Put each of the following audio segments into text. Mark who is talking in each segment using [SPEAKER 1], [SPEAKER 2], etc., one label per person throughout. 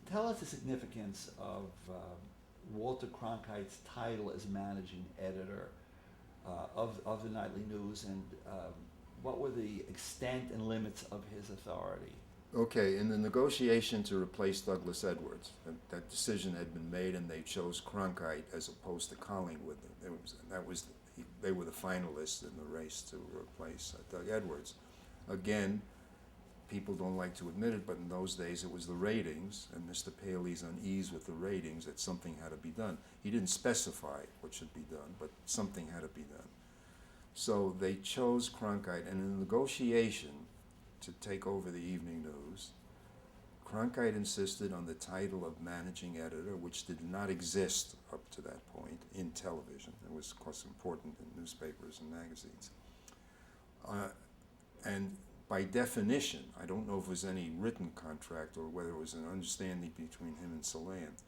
[SPEAKER 1] tell us the significance of Walter Cronkite's title as managing editor of the Nightly News, and what were the extent and limits of his authority?
[SPEAKER 2] Okay, in the negotiation to replace Douglas Edwards, that decision had been made, and they chose Cronkite as opposed to Collingwood. They were the finalists in the race to replace Doug Edwards. Again, people don't like to admit it, but in those days it was the ratings, and Mr. Paley's unease with the ratings that something had to be done. He didn't specify what should be done, but something had to be done. So they chose Cronkite, and in the negotiation to take over the Evening News, Cronkite insisted on the title of managing editor, which did not exist up to that point in television. It was, of course, important in newspapers and magazines. And by definition, I don't know if it was any written contract or whether it was an understanding between him and Salant,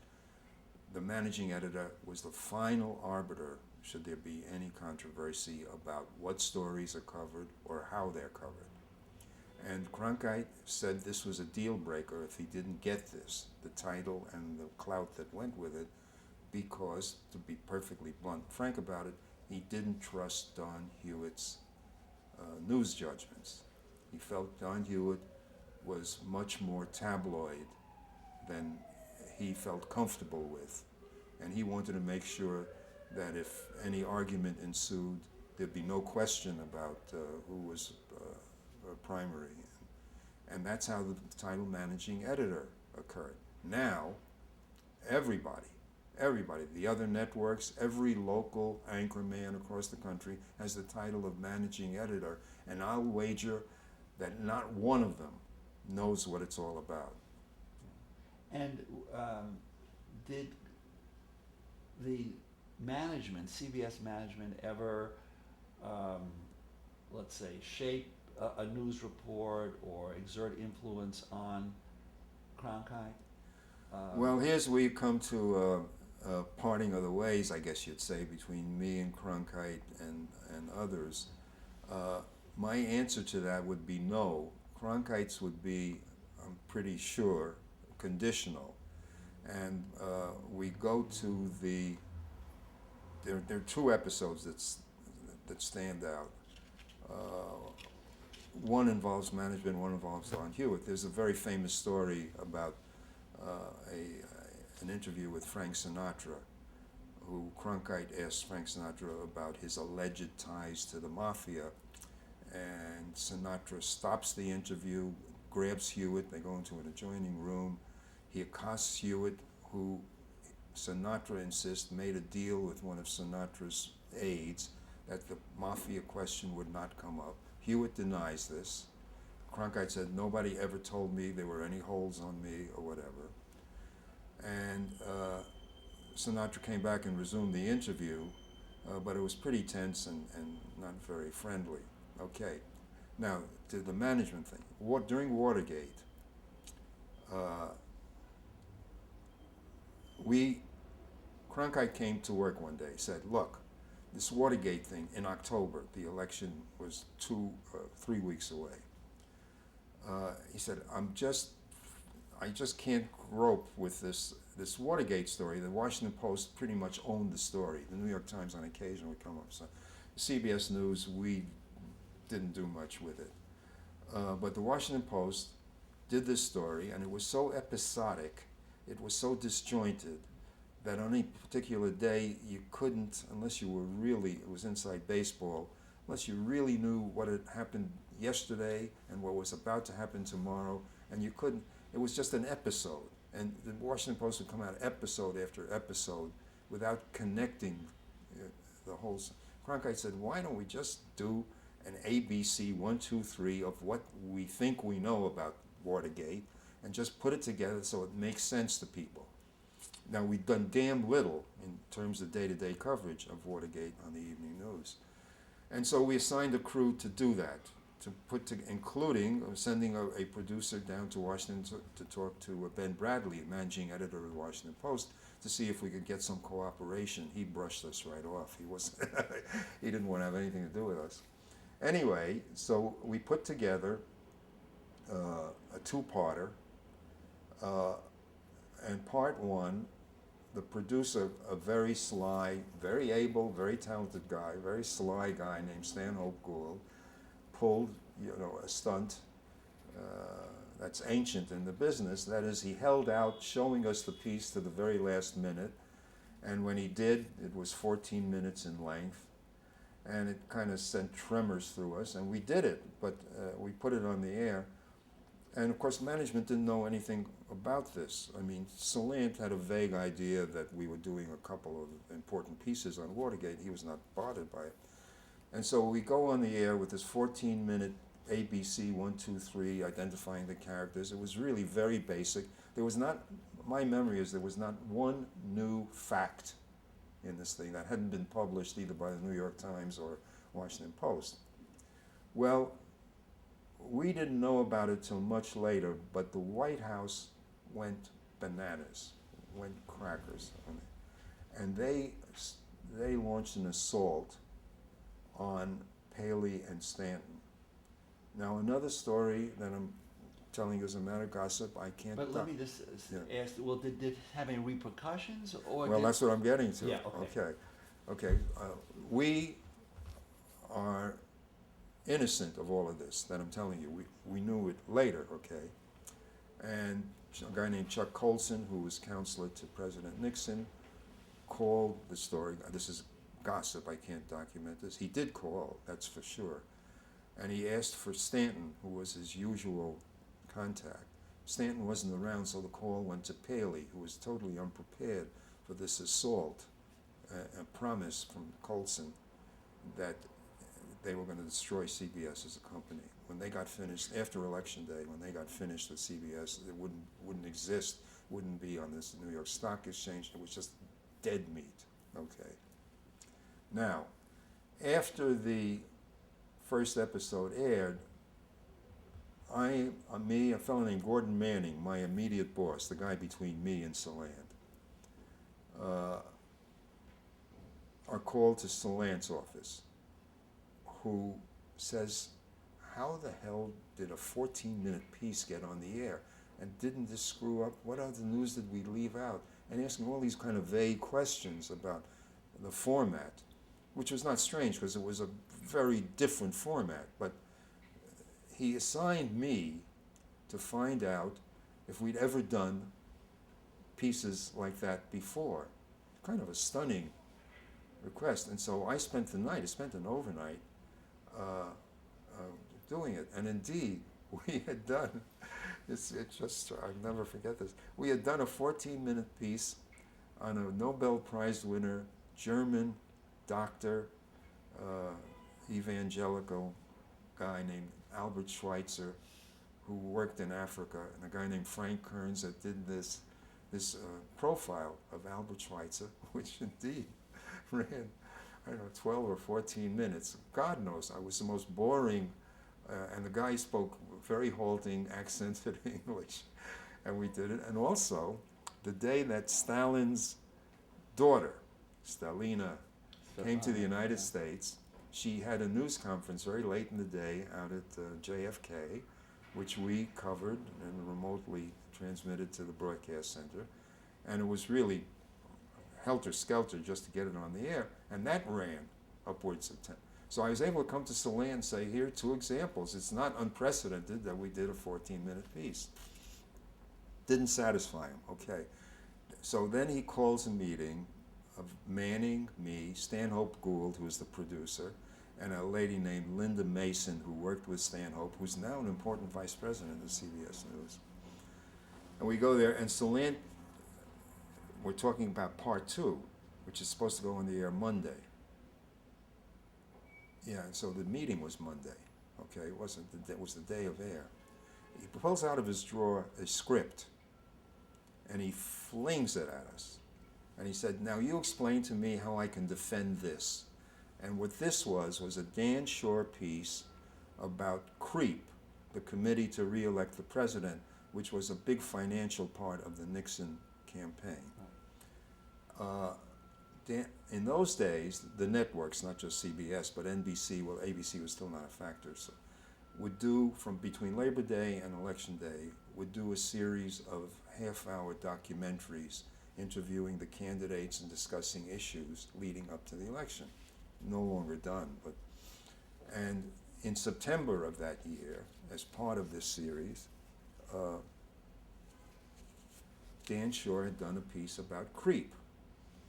[SPEAKER 2] the managing editor was the final arbiter should there be any controversy about what stories are covered or how they're covered. And Cronkite said this was a deal breaker if he didn't get this, the title and the clout that went with it, because, to be perfectly blunt, frank about it, he didn't trust Don Hewitt's news judgments. He felt Don Hewitt was much more tabloid than he felt comfortable with, and he wanted to make sure that if any argument ensued, there'd be no question about who was primary. And that's how the title managing editor occurred. Now, everybody, the other networks, every local anchorman across the country has the title of managing editor, and I'll wager that not one of them knows what it's all about.
[SPEAKER 1] And did the management, CBS management, ever, let's say, shape a news report or exert influence on Cronkite?
[SPEAKER 2] Well, here's where you come to a parting of the ways, I guess you'd say, between me and Cronkite and others. My answer to that would be no. Cronkite's would be, I'm pretty sure, conditional. And we go to there are two episodes that stand out. One involves management, one involves Don Hewitt. There's a very famous story about an interview with Frank Sinatra, who Cronkite asked Frank Sinatra about his alleged ties to the mafia, and Sinatra stops the interview, grabs Hewitt, they go into an adjoining room. He accosts Hewitt, who Sinatra insists made a deal with one of Sinatra's aides that the mafia question would not come up. Hewitt denies this. Cronkite said, nobody ever told me there were any holes on me or whatever. And Sinatra came back and resumed the interview, but it was pretty tense and not very friendly. Okay, now to the management thing. During Watergate, Cronkite came to work one day, said, look, this Watergate thing in October, the election was 3 weeks away. He said, I just can't grope with this Watergate story. The Washington Post pretty much owned the story. The New York Times on occasion would come up. So CBS News, we didn't do much with it. But the Washington Post did this story, and it was so episodic, it was so disjointed, that on any particular day you couldn't, unless you were really, it was inside baseball, unless you really knew what had happened yesterday and what was about to happen tomorrow, and you couldn't, it was just an episode. And the Washington Post would come out episode after episode without connecting the whole. Cronkite said, why don't we just do an ABC 1, 2, 3 of what we think we know about Watergate and just put it together so it makes sense to people. Now, we've done damn little in terms of day-to-day coverage of Watergate on the Evening News. And so we assigned a crew to do that, including sending a producer down to Washington to talk to Ben Bradley, managing editor of the Washington Post, to see if we could get some cooperation. He brushed us right off. He didn't want to have anything to do with us. Anyway, so we put together a two-parter. And part one, the producer, a very sly, very able, very talented guy, very sly guy named Stanhope Gould, pulled, a stunt that's ancient in the business. That is, he held out, showing us the piece to the very last minute, and when he did, it was 14 minutes in length, and it kind of sent tremors through us, and we did it, but we put it on the air. And of course, management didn't know anything about this. I mean, Salant had a vague idea that we were doing a couple of important pieces on Watergate. He was not bothered by it. And so we go on the air with this 14-minute ABC 1, 2, 3, identifying the characters. It was really very basic. There was not, my memory is there was not one new fact in this thing that hadn't been published either by the New York Times or Washington Post. Well, we didn't know about it till much later, but the White House went bananas, went crackers on it. And they launched an assault on Paley and Stanton. Now, another story that I'm telling you as a matter of gossip, I can't...
[SPEAKER 1] But let me just ask, well, did it have any repercussions? Or
[SPEAKER 2] well, that's what I'm getting to.
[SPEAKER 1] Yeah,
[SPEAKER 2] Okay. We are innocent of all of this that I'm telling you. We knew it later, okay? And a guy named Chuck Colson, who was counselor to President Nixon, called the story. This is gossip, I can't document this. He did call, that's for sure. And he asked for Stanton, who was his usual contact. Stanton wasn't around, so the call went to Paley, who was totally unprepared for this assault. A promise from Colson that they were going to destroy CBS as a company. When they got finished, after Election Day, when they got finished with CBS, it wouldn't exist, wouldn't be on this New York Stock Exchange. It was just dead meat, okay? Now, after the first episode aired, a fellow named Gordon Manning, my immediate boss, the guy between me and Salant, are called to Salant's office, who says, how the hell did a 14-minute piece get on the air? And didn't this screw up? What other news did we leave out? And asking all these kind of vague questions about the format, which was not strange because it was a very different format. But he assigned me to find out if we'd ever done pieces like that before. Kind of a stunning request. And so I spent an overnight doing it. And indeed, we had done, I'll never forget this, we had done a 14-minute piece on a Nobel Prize winner, German doctor, evangelical guy named Albert Schweitzer, who worked in Africa, and a guy named Frank Kearns that did this profile of Albert Schweitzer, which indeed ran, 12 or 14 minutes. God knows, I was the most boring, and the guy spoke very halting, accented English, and we did it. And also, the day that Stalin's daughter, Stalina, came to the United States, she had a news conference very late in the day out at JFK, which we covered and remotely transmitted to the broadcast center. And it was really helter-skelter just to get it on the air. And that ran upwards of 10. So I was able to come to Salant and say, here are two examples. It's not unprecedented that we did a 14-minute piece. Didn't satisfy him, okay. So then he calls a meeting of Manning, me, Stanhope Gould, who was the producer, and a lady named Linda Mason, who worked with Stanhope, who's now an important vice president of CBS News. And we go there, and Salant, we're talking about part 2, which is supposed to go on the air Monday. Yeah, and so the meeting was Monday, okay? It was the day of air. He pulls out of his drawer a script, and he flings it at us. And he said, now you explain to me how I can defend this. And what this was a Dan Shore piece about CREEP, the Committee to Re-elect the President, which was a big financial part of the Nixon campaign. In those days, the networks, not just CBS, but NBC, well, ABC was still not a factor, so would do, from between Labor Day and Election Day, would do a series of half-hour documentaries interviewing the candidates and discussing issues leading up to the election. No longer done, but, and in September of that year, as part of this series, Dan Shore had done a piece about creep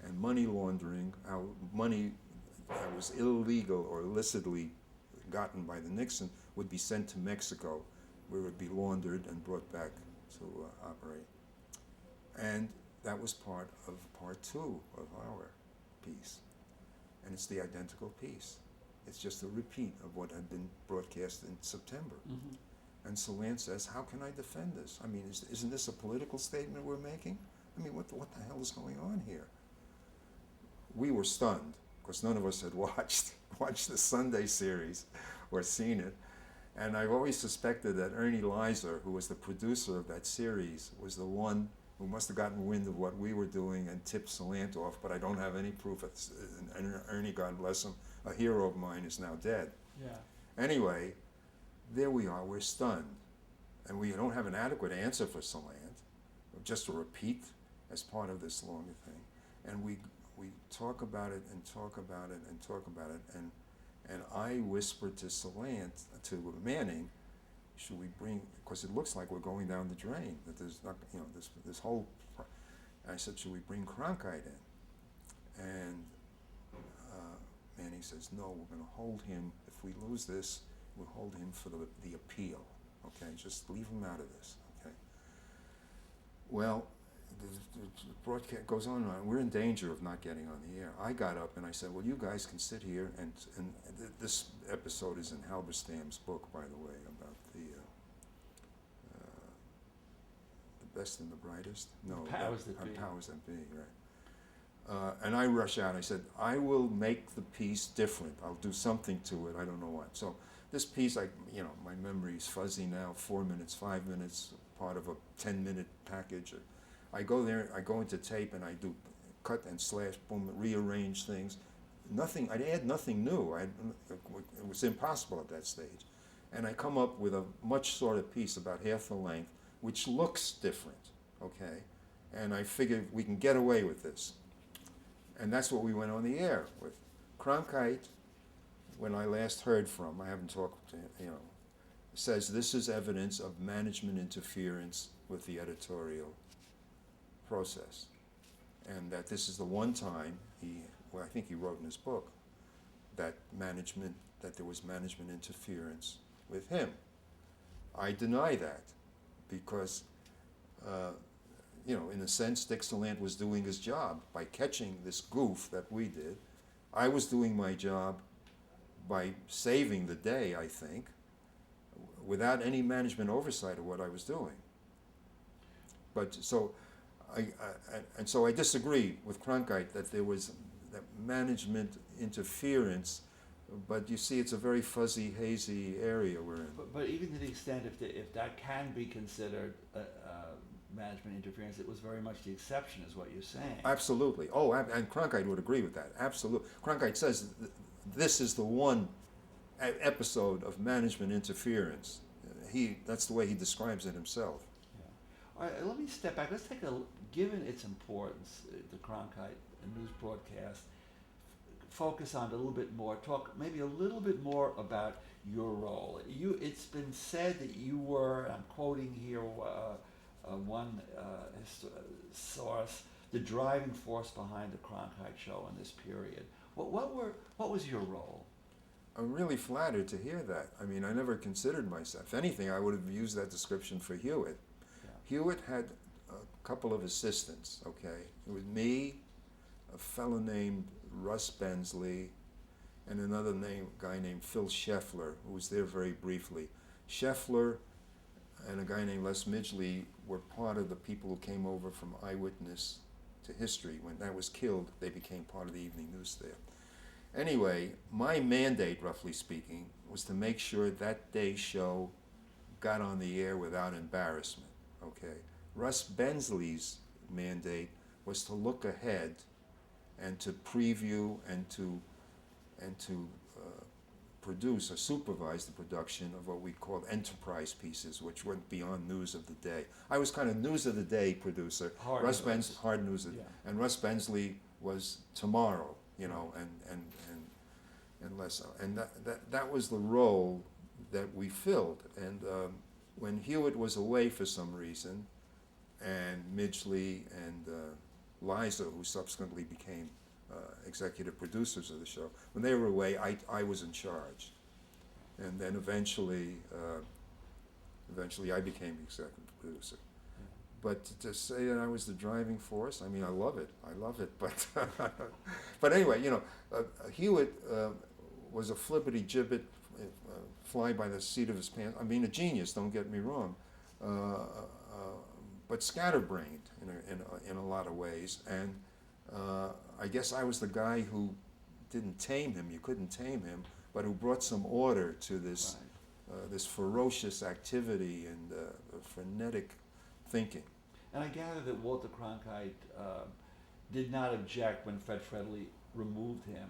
[SPEAKER 2] and money laundering, how money that was illegal or illicitly gotten by the Nixon would be sent to Mexico, where it would be laundered and brought back to operate. And that was part of part two of our piece. And it's the identical piece. It's just a repeat of what had been broadcast in September.
[SPEAKER 1] Mm-hmm.
[SPEAKER 2] And Salant says, how can I defend this? I mean, isn't this a political statement we're making? I mean, what the hell is going on here? We were stunned, because none of us had watched the Sunday series or seen it. And I've always suspected that Ernie Leiser, who was the producer of that series, was the one who must have gotten wind of what we were doing and tipped Salant off, but I don't have any proof. And Ernie, God bless him, a hero of mine, is now dead.
[SPEAKER 1] Yeah.
[SPEAKER 2] Anyway, there we are, we're stunned. And we don't have an adequate answer for Salant, just a repeat as part of this longer thing. And we talk about it and talk about it and talk about it, and I whispered to Salant, to Manning, should we bring, because it looks like we're going down the drain, that there's not, this whole, I said, should we bring Cronkite in? And Manning says, no, we're going to hold him, if we lose this, we'll hold him for the appeal, okay, just leave him out of this, okay. Well, the broadcast goes on and on. We're in danger of not getting on the air. I got up and I said, well, you guys can sit here, and this episode is in Halberstam's book, by the way, about the best and the brightest. No,
[SPEAKER 1] Powers that be.
[SPEAKER 2] Powers that be, right. And I rush out. I said, I will make the piece different. I'll do something to it. I don't know what. So this piece, my memory's fuzzy now, 4 minutes, 5 minutes, part of a 10-minute package. I go there, I go into tape, and I do cut and slash, boom, rearrange things. Nothing, I'd add nothing new. It was impossible at that stage. And I come up with a much shorter piece, about half the length, which looks different, okay? And I figured we can get away with this. And that's what we went on the air with. Cronkite, when I last heard from, I haven't talked to him, says this is evidence of management interference with the editorial process. And that this is the one time I think he wrote in his book, that there was management interference with him. I deny that, because, in a sense, Dick Salant was doing his job by catching this goof that we did. I was doing my job by saving the day, I think, without any management oversight of what I was doing. But so I disagree with Cronkite that there was that management interference, but you see, it's a very fuzzy, hazy area we're in.
[SPEAKER 1] But even to the extent if that can be considered management interference, it was very much the exception, is what you're saying.
[SPEAKER 2] Absolutely. Oh, and Cronkite would agree with that. Absolutely. Cronkite says this is the one episode of management interference. That's the way he describes it himself.
[SPEAKER 1] All right, let me step back. Let's take given its importance, the Cronkite news broadcast, focus on it a little bit more, talk maybe a little bit more about your role. It's been said that you were, I'm quoting here one source, the driving force behind the Cronkite show in this period. What was your role?
[SPEAKER 2] I'm really flattered to hear that. I mean, I never considered myself. If anything, I would have used that description for Hewitt. Hewitt had a couple of assistants, okay? It was me, a fellow named Russ Bensley, and another guy named Phil Scheffler, who was there very briefly. Scheffler and a guy named Les Midgley were part of the people who came over from Eyewitness to History. When that was killed, they became part of the evening news there. Anyway, my mandate, roughly speaking, was to make sure that day's show got on the air without embarrassment. Okay, Russ Bensley's mandate was to look ahead and to preview and to produce or supervise the production of what we called enterprise pieces, which went beyond news of the day. I was kind of news of the day producer.
[SPEAKER 1] Hard news.
[SPEAKER 2] Hard news,
[SPEAKER 1] Yeah.
[SPEAKER 2] and Russ Bensley was tomorrow, you know, and less so. And that was the role that we filled. And when Hewitt was away for some reason, and Midgley and Liza, who subsequently became executive producers of the show, when they were away, I was in charge. And then eventually I became executive producer. But to say that I was the driving force, I mean, I love it, but but anyway, you know, Hewitt was a flippity-gibbet, fly by the seat of his pants. I mean, a genius, don't get me wrong, but scatterbrained in a lot of ways. And I guess I was the guy who didn't tame him, you couldn't tame him, but who brought some order to this, this ferocious activity and frenetic thinking.
[SPEAKER 1] And I gather that Walter Cronkite did not object when Fred Fredley removed him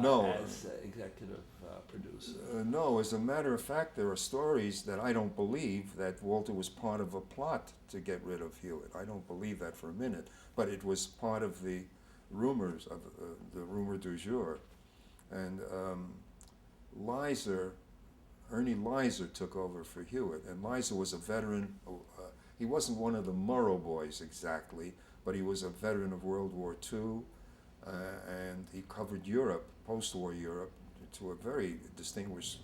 [SPEAKER 2] No.
[SPEAKER 1] as executive producer.
[SPEAKER 2] No, as a matter of fact, there are stories that I don't believe that Walter was part of a plot to get rid of Hewitt. I don't believe that for a minute, but it was part of the rumors, of the rumor du jour. And Ernie Lizer took over for Hewitt, and Lizer was a veteran. He wasn't one of the Murrow boys exactly, but he was a veteran of World War II, and he covered Europe, post-war Europe, to a very distinguished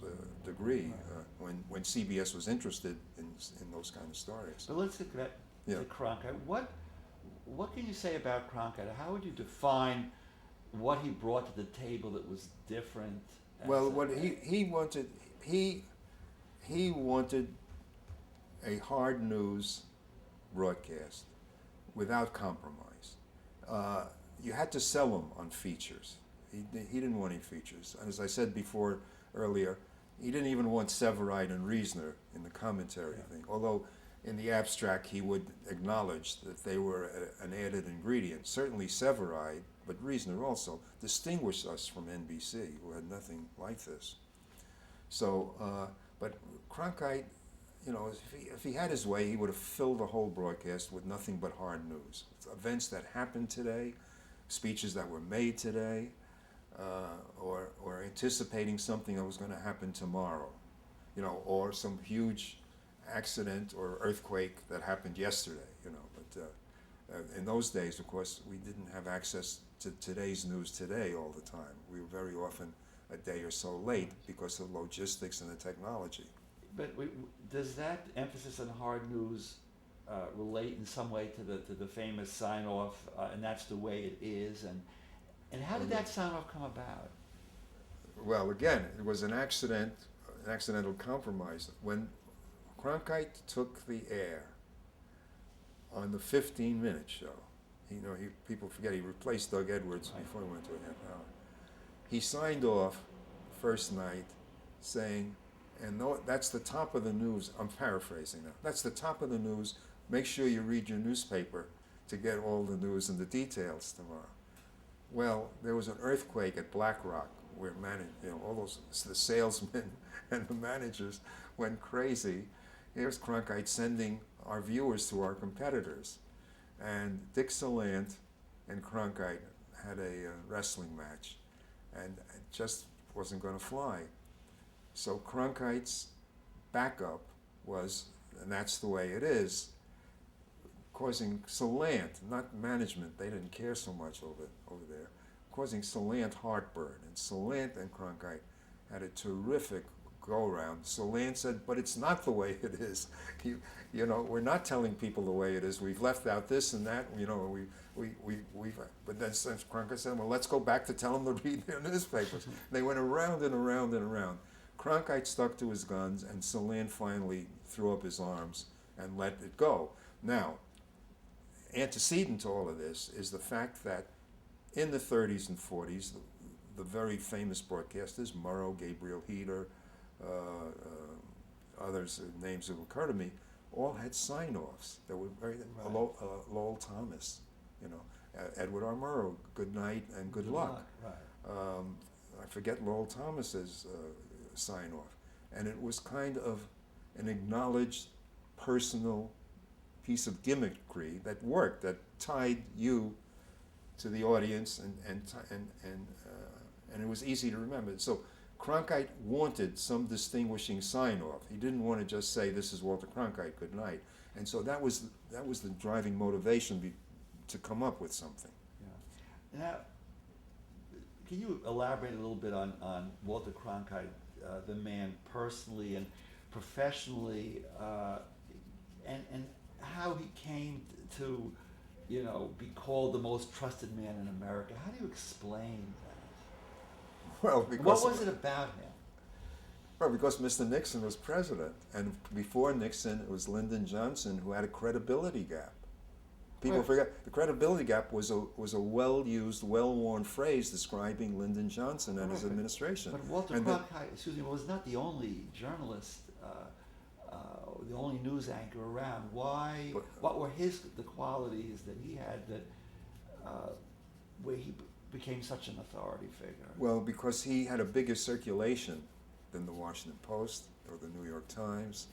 [SPEAKER 2] degree when CBS was interested in those kind of stories.
[SPEAKER 1] But let's get back to Cronkite. What can you say about Cronkite? How would you define what he brought to the table that was different?
[SPEAKER 2] Well, what he wanted a hard news broadcast without compromise. You had to sell him on features. He didn't want any features. And as I said before earlier, he didn't even want Severide and Reasoner in the commentary thing. Although in the abstract he would acknowledge that they were an added ingredient. Certainly Severide, but Reasoner also, distinguished us from NBC, who had nothing like this. So, but Cronkite, you know, if he had his way, he would have filled the whole broadcast with nothing but hard news. Events that happened today, speeches that were made today, or anticipating something that was going to happen tomorrow, you know, or some huge accident or earthquake that happened yesterday, you know. But in those days, of course, we didn't have access to today's news today all the time. We were very often a day or so late because of logistics and the technology.
[SPEAKER 1] But does that emphasis on hard news relate in some way to the famous sign-off, and that's the way it is? And how did that sign-off come about?
[SPEAKER 2] Well, again, it was an accidental compromise. When Cronkite took the air on the 15-minute show, people forget he replaced Doug Edwards before he went to a half hour. He signed off first night saying, and that's the top of the news. I'm paraphrasing now. That's the top of the news. Make sure you read your newspaper to get all the news and the details tomorrow. Well, there was an earthquake at Black Rock where all those, the salesmen and the managers went crazy. Here's Cronkite sending our viewers to our competitors. And Dick Salant and Cronkite had a wrestling match, and it just wasn't going to fly. So Cronkite's backup was, and that's the way it is, causing Salant, not management, they didn't care so much over there, causing Salant heartburn. And Salant and Cronkite had a terrific go-around. Salant said, but it's not the way it is. You know, we're not telling people the way it is. We've left out this and that, you know, we've, but then Cronkite said, well, let's go back to tell them to read their newspapers. They went around and around and around. Cronkite stuck to his guns, and Salant finally threw up his arms and let it go. Now, antecedent to all of this is the fact that in the 30s and 40s, the very famous broadcasters, Murrow, Gabriel Heater, others, names that occur to me, all had sign-offs that were very, Lowell Thomas, you know, Edward R. Murrow, good night and good luck.
[SPEAKER 1] Right.
[SPEAKER 2] I forget Lowell Thomas's, sign off. And it was kind of an acknowledged personal piece of gimmickry that worked, that tied you to the audience, and it was easy to remember. So Cronkite wanted some distinguishing sign-off. He didn't want to just say, "This is Walter Cronkite, good night." And so that was the driving motivation to come up with something.
[SPEAKER 1] Yeah. Now, can you elaborate a little bit on Walter Cronkite, the man personally and professionally, and how he came to, be called the most trusted man in America? How do you explain that?
[SPEAKER 2] Well,
[SPEAKER 1] What was it about him?
[SPEAKER 2] Well, because Mr. Nixon was president, and before Nixon, it was Lyndon Johnson who had a credibility gap. People
[SPEAKER 1] Right.
[SPEAKER 2] forget the credibility gap was a well-used, well-worn phrase describing Lyndon Johnson and his
[SPEAKER 1] Right.
[SPEAKER 2] administration.
[SPEAKER 1] But Walter
[SPEAKER 2] And
[SPEAKER 1] Cronkite, was not the only journalist, the only news anchor around. Why?
[SPEAKER 2] But-
[SPEAKER 1] What were the qualities that he had that where he became such an authority figure?
[SPEAKER 2] Well, because he had a bigger circulation than the Washington Post or the New York Times.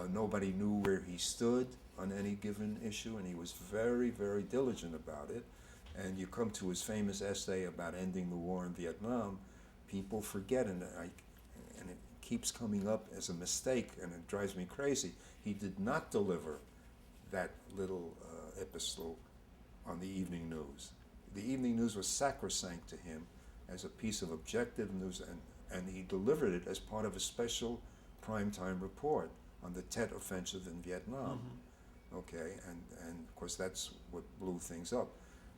[SPEAKER 2] Nobody knew where he stood on any given issue, and he was very, very diligent about it. And you come to his famous essay about ending the war in Vietnam, people forget, and it keeps coming up as a mistake, and it drives me crazy. He did not deliver that little epistle on the evening news. The evening news was sacrosanct to him as a piece of objective news, and he delivered it as part of a special primetime report on the Tet Offensive in Vietnam.
[SPEAKER 1] Mhm.
[SPEAKER 2] Okay, and of course that's what blew things up.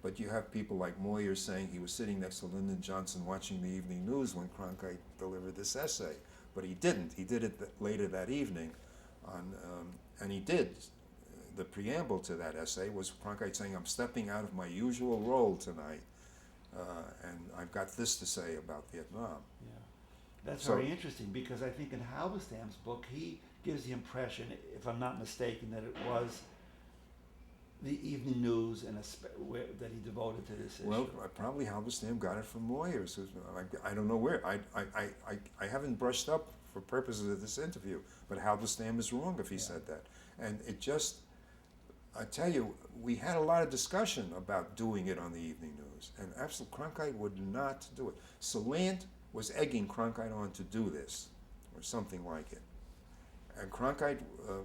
[SPEAKER 2] But you have people like Moyer saying he was sitting next to Lyndon Johnson watching the evening news when Cronkite delivered this essay, but he didn't. He did it later that evening, and he did. The preamble to that essay was Cronkite saying, "I'm stepping out of my usual role tonight, and I've got this to say about Vietnam."
[SPEAKER 1] Yeah, that's
[SPEAKER 2] So-
[SPEAKER 1] very interesting because I think in Halberstam's book he gives the impression, if I'm not mistaken, that it was the evening news and that he devoted to this issue.
[SPEAKER 2] Well, probably Halberstam got it from Moyers. I don't know where. I haven't brushed up for purposes of this interview, but Halberstam is wrong if he said that. And it just, I tell you, we had a lot of discussion about doing it on the evening news, and absolutely Cronkite would not do it. Salant was egging Cronkite on to do this, or something like it. And Cronkite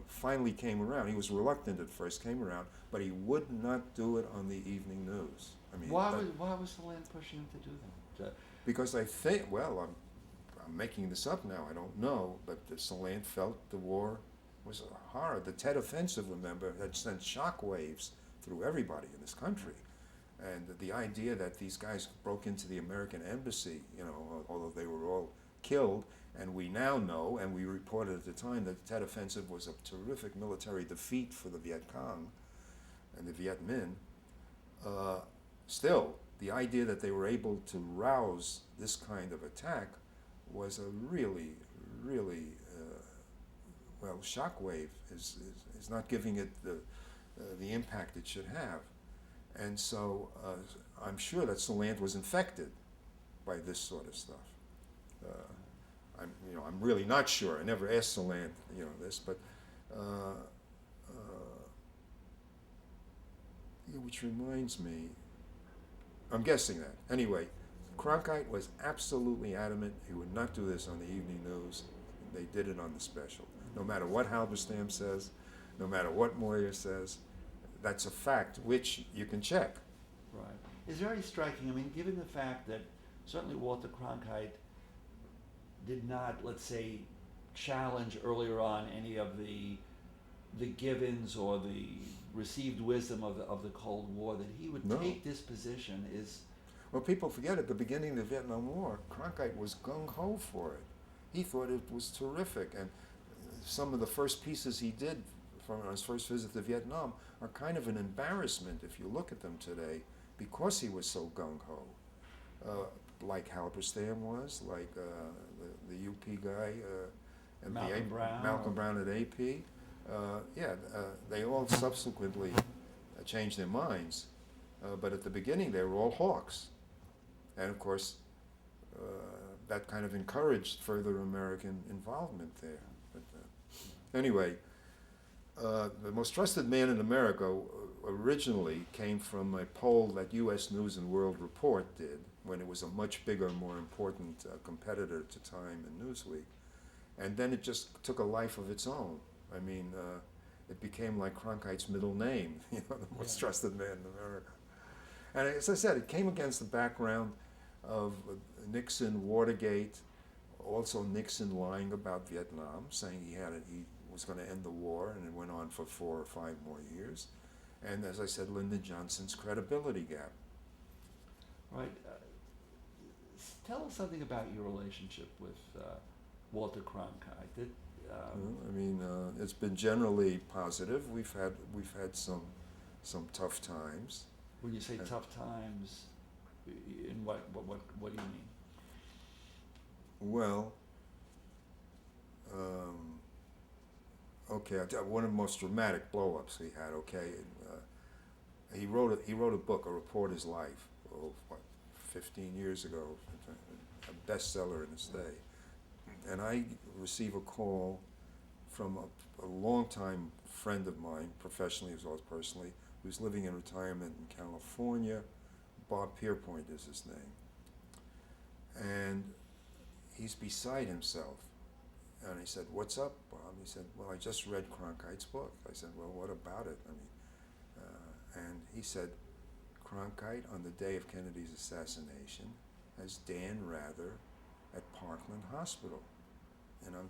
[SPEAKER 2] finally came around. He was reluctant at first, came around, but he would not do it on the evening news. I mean,
[SPEAKER 1] why was the land pushing him to do that?
[SPEAKER 2] because I think, well, I'm making this up now. I don't know, but Salant felt the war was hard. The Tet Offensive, remember, had sent shockwaves through everybody in this country, and the idea that these guys broke into the American embassy, although they were all killed. And we now know, and we reported at the time, that the Tet Offensive was a terrific military defeat for the Viet Cong and the Viet Minh. Still, the idea that they were able to rouse this kind of attack was a really, really, shockwave is not giving it the impact it should have. And so I'm sure that Salant was infected by this sort of stuff. I'm really not sure. I never asked Salant, this, but which reminds me, I'm guessing that. Anyway, Cronkite was absolutely adamant he would not do this on the evening news. They did it on the special. No matter what Halberstam says, no matter what Moyer says, that's a fact which you can check.
[SPEAKER 1] Right. It's very striking. I mean, given the fact that certainly Walter Cronkite did not, let's say, challenge earlier on any of the givens or the received wisdom of the Cold War, that he would
[SPEAKER 2] No.
[SPEAKER 1] take this position is.
[SPEAKER 2] Well, people forget at the beginning of the Vietnam War, Cronkite was gung-ho for it. He thought it was terrific, and some of the first pieces he did from his first visit to Vietnam are kind of an embarrassment if you look at them today, because he was so gung-ho. Like Halberstam was, like the UP guy, and Malcolm Brown at AP. They all subsequently changed their minds, but at the beginning they were all hawks, and of course that kind of encouraged further American involvement there. But, anyway, the most trusted man in America originally came from a poll that U.S. News and World Report did when it was a much bigger, more important competitor to Time and Newsweek. And then it just took a life of its own. I mean, it became like Cronkite's middle name, the most trusted man in America. And as I said, it came against the background of Nixon, Watergate, also Nixon lying about Vietnam, saying he was going to end the war, and it went on for 4 or 5 more years. And as I said, Lyndon Johnson's credibility gap.
[SPEAKER 1] Right. Tell us something about your relationship with Walter Cronkite.
[SPEAKER 2] It's been generally positive. We've had some tough times.
[SPEAKER 1] When you say tough times, in what do you mean?
[SPEAKER 2] Well, okay. One of the most dramatic blow-ups we had. Okay, he wrote a book, A Reporter's Life, 15 years ago, a bestseller in its day. And I receive a call from a longtime friend of mine, professionally as well as personally, who's living in retirement in California. Bob Pierpoint is his name. And he's beside himself. And I said, "What's up, Bob?" He said, "Well, I just read Cronkite's book." I said, "Well, what about it?" And he said, "Cronkite, on the day of Kennedy's assassination, has Dan Rather at Parkland Hospital." And I'm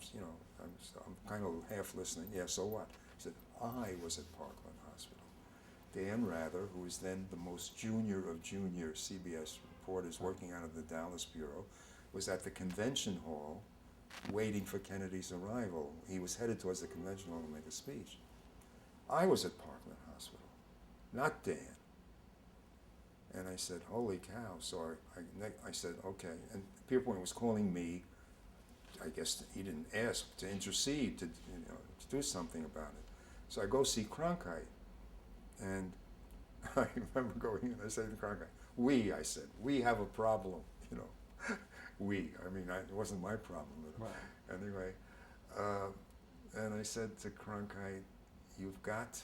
[SPEAKER 2] kind of half listening. Yeah, so what? He said, "I was at Parkland Hospital." Dan Rather, who was then the most junior of junior CBS reporters working out of the Dallas Bureau, was at the convention hall waiting for Kennedy's arrival. He was headed towards the convention hall to make a speech. I was at Parkland Hospital, not Dan. And I said, "Holy cow." So I said, "Okay." And Pierpoint was calling me. I guess he didn't ask, to intercede, to do something about it. So I go see Cronkite. And I remember going in, I said to Cronkite, I said, "We have a problem," it wasn't my problem.
[SPEAKER 1] Right.
[SPEAKER 2] Anyway, and I said to Cronkite, "You've got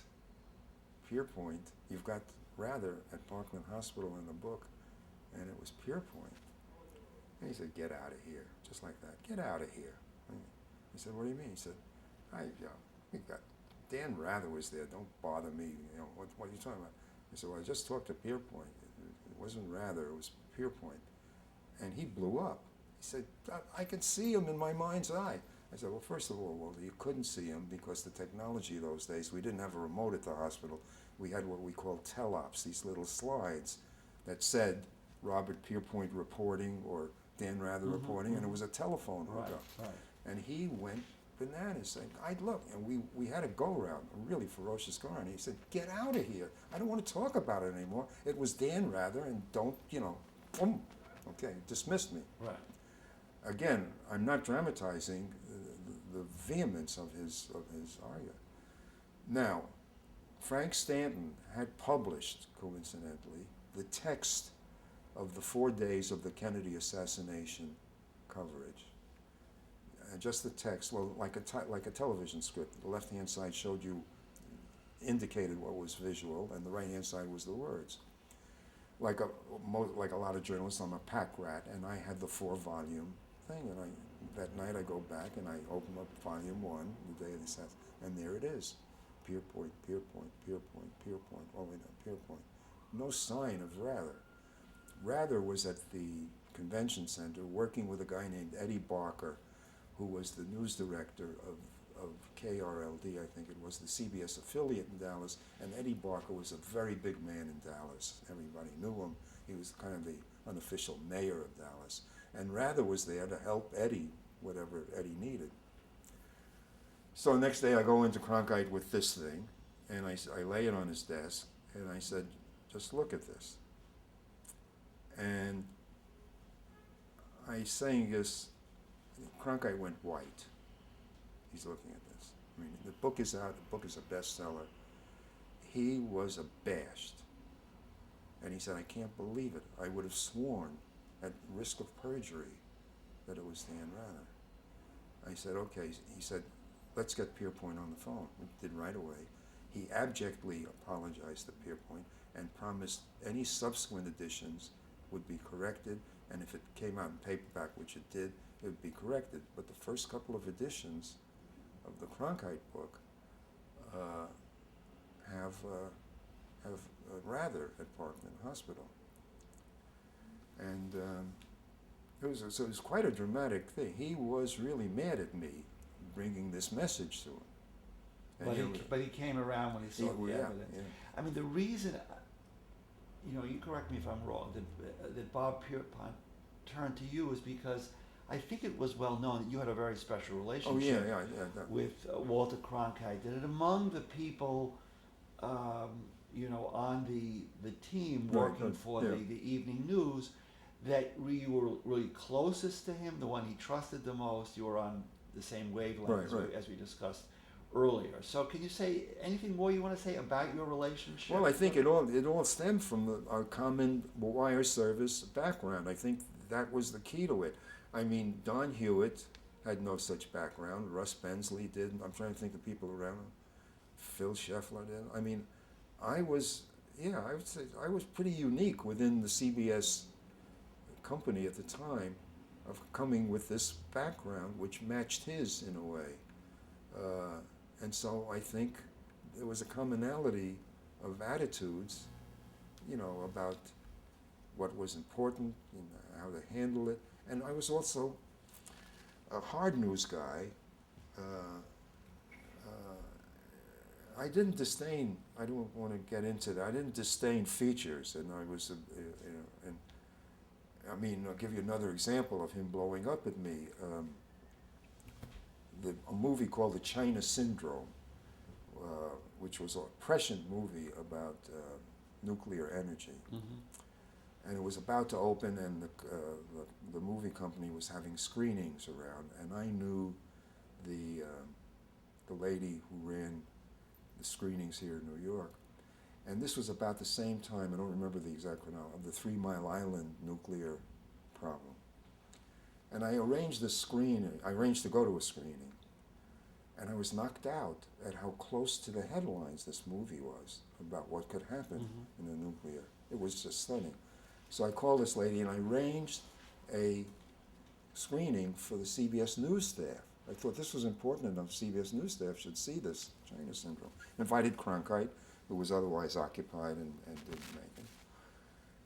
[SPEAKER 2] Pierpoint, you've got Rather at Parkland Hospital in the book," and it was Pierpoint. And he said, "Get out of here," just like that. "Get out of here." He said, "What do you mean?" He said, we got Dan Rather was there. Don't bother me. What are you talking about?" I said, "Well, I just talked to Pierpoint. It wasn't Rather, it was Pierpoint." And he blew up. He said, I can see him in my mind's eye." I said, "Well, first of all, Walter, you couldn't see him because the technology those days, we didn't have a remote at the hospital. We had what we call teleops, these little slides that said Robert Pierpoint reporting or Dan Rather reporting, and it was a telephone hookup.
[SPEAKER 1] Right.
[SPEAKER 2] And he went bananas saying, look, and we had a go-round, a really ferocious go-round. He said, "Get out of here. I don't want to talk about it anymore. It was Dan Rather, and don't, boom." Okay, dismissed me.
[SPEAKER 1] Right.
[SPEAKER 2] Again, I'm not dramatizing the vehemence of his argument. Now, Frank Stanton had published, coincidentally, the text of the 4 days of the Kennedy assassination coverage. Just the text, well, like a television script. The left-hand side indicated what was visual, and the right-hand side was the words. Like a lot of journalists, I'm a pack rat, and I had the 4-volume thing. And that night I go back and I open up volume 1, the day of the assassination, and there it is. Pierpoint, Pierpoint, Pierpoint, Pierpoint, all the way down, Pierpoint. No sign of Rather. Rather was at the convention center working with a guy named Eddie Barker, who was the news director of KRLD, I think it was, the CBS affiliate in Dallas, and Eddie Barker was a very big man in Dallas. Everybody knew him. He was kind of the unofficial mayor of Dallas. And Rather was there to help Eddie, whatever Eddie needed. So the next day I go into Cronkite with this thing, and I lay it on his desk, and I said, "Just look at this." And I saying this, Cronkite went white. He's looking at this. The book is out. The book is a bestseller. He was abashed. And he said, "I can't believe it. I would have sworn, at risk of perjury, that it was Dan Rather. I said, okay. He said, let's get Pierpoint on the phone. We did right away. He abjectly apologized to Pierpoint and promised any subsequent editions would be corrected, and if it came out in paperback, which it did, it would be corrected. But the first couple of editions of the Cronkite book have Rather at Parkland Hospital, and it was quite a dramatic thing. He was really mad at me bringing this message to him.
[SPEAKER 1] But he came around when he saw the evidence.
[SPEAKER 2] Yeah.
[SPEAKER 1] I mean, the reason, you correct me if I'm wrong, that Bob Pierpont turned to you is because I think it was well known that you had a very special relationship with Walter Cronkite. That among the people, on the team working for the evening news, that you were really closest to him, the one he trusted the most. You were on the same wavelength as we discussed earlier. So can you say anything more you want to say about your relationship?
[SPEAKER 2] Well, I think it all stemmed from our common wire service background. I think that was the key to it. I mean, Don Hewitt had no such background. Russ Bensley did. I'm trying to think of the people around him. Phil Scheffler did. I mean, I would say I was pretty unique within the CBS company at the time of coming with this background which matched his in a way. And so I think there was a commonality of attitudes, about what was important and how to handle it. And I was also a hard news guy. I didn't disdain, I don't want to get into that, I didn't disdain features, and I was, I'll give you another example of him blowing up at me. A movie called The China Syndrome, which was a prescient movie about nuclear energy.
[SPEAKER 1] Mm-hmm.
[SPEAKER 2] And it was about to open, and the movie company was having screenings around, and I knew the lady who ran the screenings here in New York. And this was about the same time, I don't remember the exact chronology, of the 3 Mile Island nuclear problem. And I arranged to go to a screening, and I was knocked out at how close to the headlines this movie was about what could happen in a nuclear. It was just stunning. So I called this lady and I arranged a screening for the CBS News staff. I thought this was important enough, CBS News staff should see this China Syndrome. Invited Cronkite, who was otherwise occupied and didn't make it.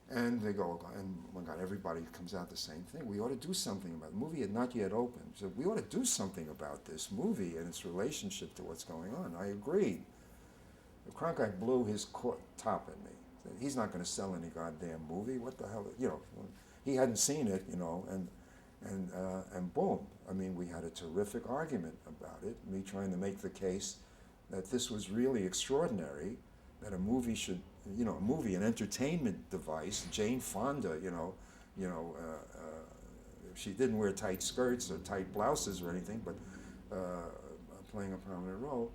[SPEAKER 2] And they go, and oh my God, everybody comes out the same thing. We ought to do something about it. The movie had not yet opened. So we ought to do something about this movie and its relationship to what's going on. I agreed. Cronkite blew his top at me. Said, he's not going to sell any goddamn movie. What the hell? He hadn't seen it, and boom. I mean, we had a terrific argument about it. Me trying to make the case that this was really extraordinary, that a movie should, an entertainment device. Jane Fonda, she didn't wear tight skirts or tight blouses or anything, but playing a prominent role.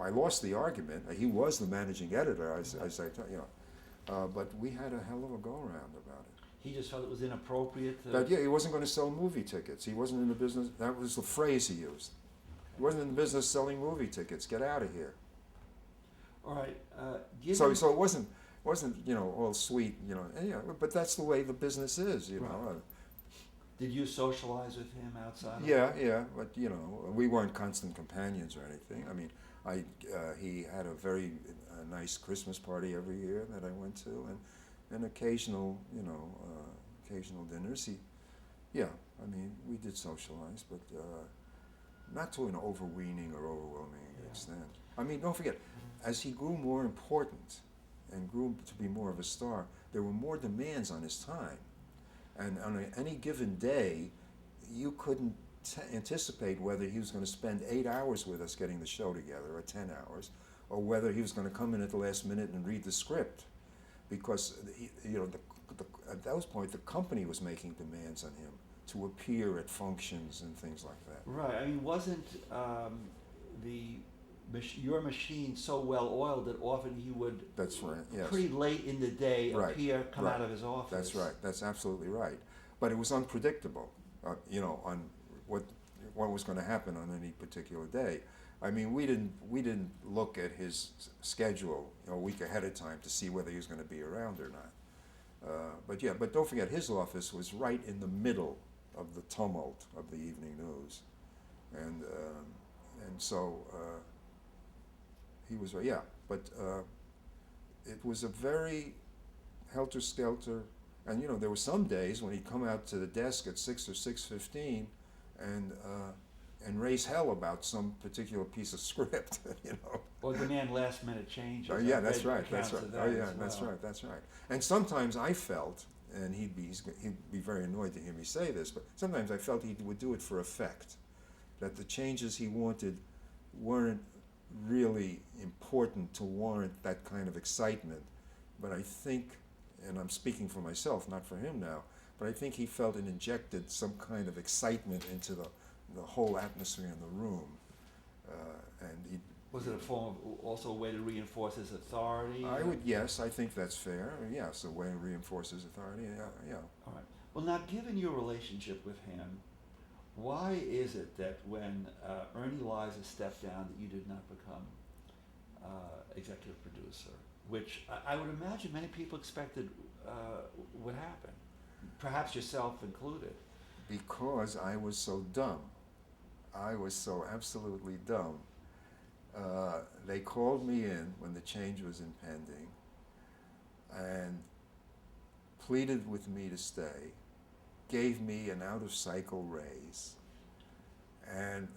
[SPEAKER 2] I lost the argument. He was the managing editor, but we had a hell of a go-around about it.
[SPEAKER 1] He just felt it was inappropriate.
[SPEAKER 2] He wasn't going to sell movie tickets. He wasn't in the business. That was the phrase he used. He wasn't in the business selling movie tickets. Get out of here.
[SPEAKER 1] All right.
[SPEAKER 2] So it wasn't all sweet, but that's the way the business is,
[SPEAKER 1] Right. Did you socialize with him outside?
[SPEAKER 2] Yeah, but we weren't constant companions or anything. I mean, he had a very nice Christmas party every year that I went to, and occasional dinners. We did socialize, but not to an overweening or overwhelming extent. I mean, don't forget, as he grew more important and grew to be more of a star, there were more demands on his time. And on any given day, you couldn't anticipate whether he was going to spend 8 hours with us getting the show together, or 10 hours, or whether he was going to come in at the last minute and read the script. Because, at that point, the company was making demands on him to appear at functions and things like that.
[SPEAKER 1] Right. I mean, wasn't your machine so well oiled that often he would,
[SPEAKER 2] that's right, yes,
[SPEAKER 1] pretty late in the day,
[SPEAKER 2] right,
[SPEAKER 1] come out of his office?
[SPEAKER 2] That's right. That's absolutely right. But it was unpredictable. on what was going to happen on any particular day. I mean, we didn't look at his schedule a week ahead of time to see whether he was going to be around or not. But don't forget, his office was right in the middle of the tumult of the evening news, and so he was But it was a very helter-skelter, and there were some days when he'd come out to the desk at 6 or 6:15, and raise hell about some particular piece of script,
[SPEAKER 1] Or demand last-minute changes.
[SPEAKER 2] Oh yeah, that's right.
[SPEAKER 1] That's right.
[SPEAKER 2] Oh yeah, that's right. That's right. And sometimes I felt, and he'd be very annoyed to hear me say this, but sometimes I felt he would do it for effect, that the changes he wanted weren't really important to warrant that kind of excitement. But I think, and I'm speaking for myself, not for him now, but I think he felt it injected some kind of excitement into the whole atmosphere in the room, and he.
[SPEAKER 1] Was it a form of also a way to reinforce his authority?
[SPEAKER 2] Yes, I think that's fair. Yes, a way to reinforce his authority. Yeah.
[SPEAKER 1] All right. Well, now, given your relationship with him, why is it that when Ernie Liza stepped down, that you did not become executive producer, which I would imagine many people expected would happen, perhaps yourself included?
[SPEAKER 2] Because I was so dumb. I was so absolutely dumb. They called me in when the change was impending and pleaded with me to stay, gave me an out-of-cycle raise, and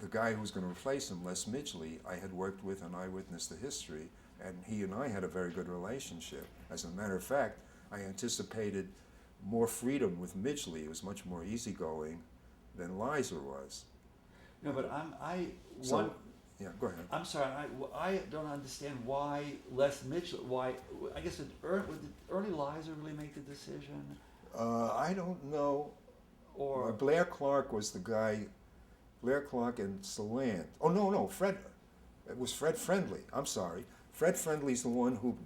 [SPEAKER 2] the guy who was going to replace him, Les Midgley, I had worked with on Eyewitness to History, and he and I had a very good relationship. As a matter of fact, I anticipated more freedom with Midgley. It was much more easygoing than Liza was.
[SPEAKER 1] No, but
[SPEAKER 2] Yeah, go ahead.
[SPEAKER 1] I'm sorry, I don't understand why Les Mitchell, I guess did Ernie Liza really make the decision?
[SPEAKER 2] I don't know.
[SPEAKER 1] Or
[SPEAKER 2] Blair Clark was the guy, Blair Clark and Salant. Oh, no, Fred. It was Fred Friendly. I'm sorry. Fred Friendly's the one who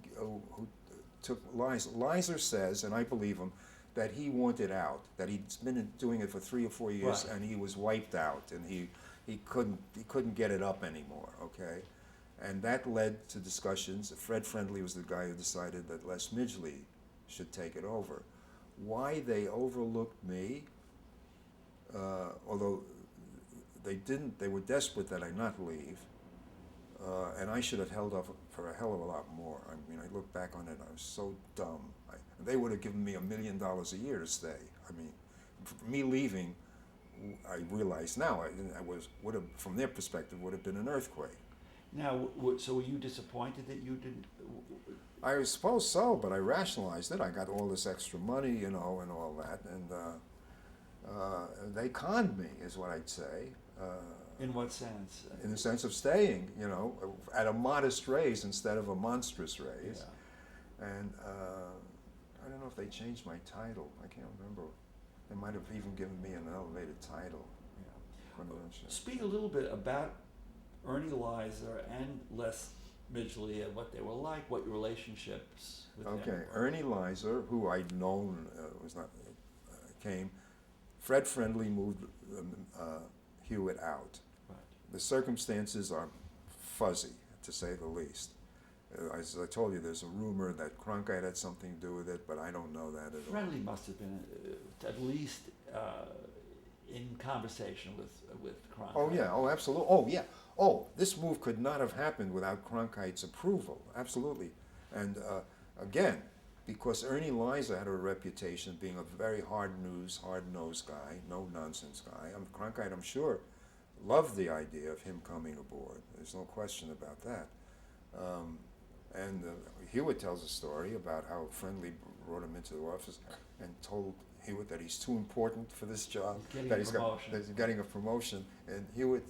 [SPEAKER 2] took Liza. Liza says, and I believe him, that he wanted out, that he'd been doing it for 3 or 4 years,
[SPEAKER 1] right,
[SPEAKER 2] and he was wiped out, and he couldn't get it up anymore, okay? And that led to discussions. Fred Friendly was the guy who decided that Les Midgley should take it over. Why they overlooked me, although they were desperate that I not leave, and I should have held off for a hell of a lot more. I mean, I look back on it, I was so dumb. They would have given me $1 million a year to stay. I mean, me leaving, I realize now, would have, from their perspective, would have been an earthquake.
[SPEAKER 1] Now, so were you disappointed that you didn't?
[SPEAKER 2] I suppose so, but I rationalized it. I got all this extra money, and all that, and they conned me, is what I'd say.
[SPEAKER 1] In what sense?
[SPEAKER 2] In the sense of staying, at a modest raise instead of a monstrous raise.
[SPEAKER 1] Yeah.
[SPEAKER 2] And I don't know if they changed my title. I can't remember. They might have even given me an elevated title.
[SPEAKER 1] Yeah. Speak a little bit about Ernie Liza and Les Midgley and what they were like, what your relationships with them were.
[SPEAKER 2] Ernie Liza, who I'd known came. Fred Friendly moved Hewitt out.
[SPEAKER 1] Right.
[SPEAKER 2] The circumstances are fuzzy, to say the least. As I told you, there's a rumor that Cronkite had something to do with it, but I don't know that at all.
[SPEAKER 1] Friendly must have been at least in conversation with Cronkite.
[SPEAKER 2] Oh yeah, oh absolutely, oh yeah. Oh, this move could not have happened without Cronkite's approval, absolutely. And again, because Ernie Liza had a reputation of being a very hard-nosed guy, no-nonsense guy. Cronkite, I'm sure, loved the idea of him coming aboard. There's no question about that. And Hewitt tells a story about how Friendly brought him into the office and told Hewitt that he's too important for this job, that he's getting a promotion, and Hewitt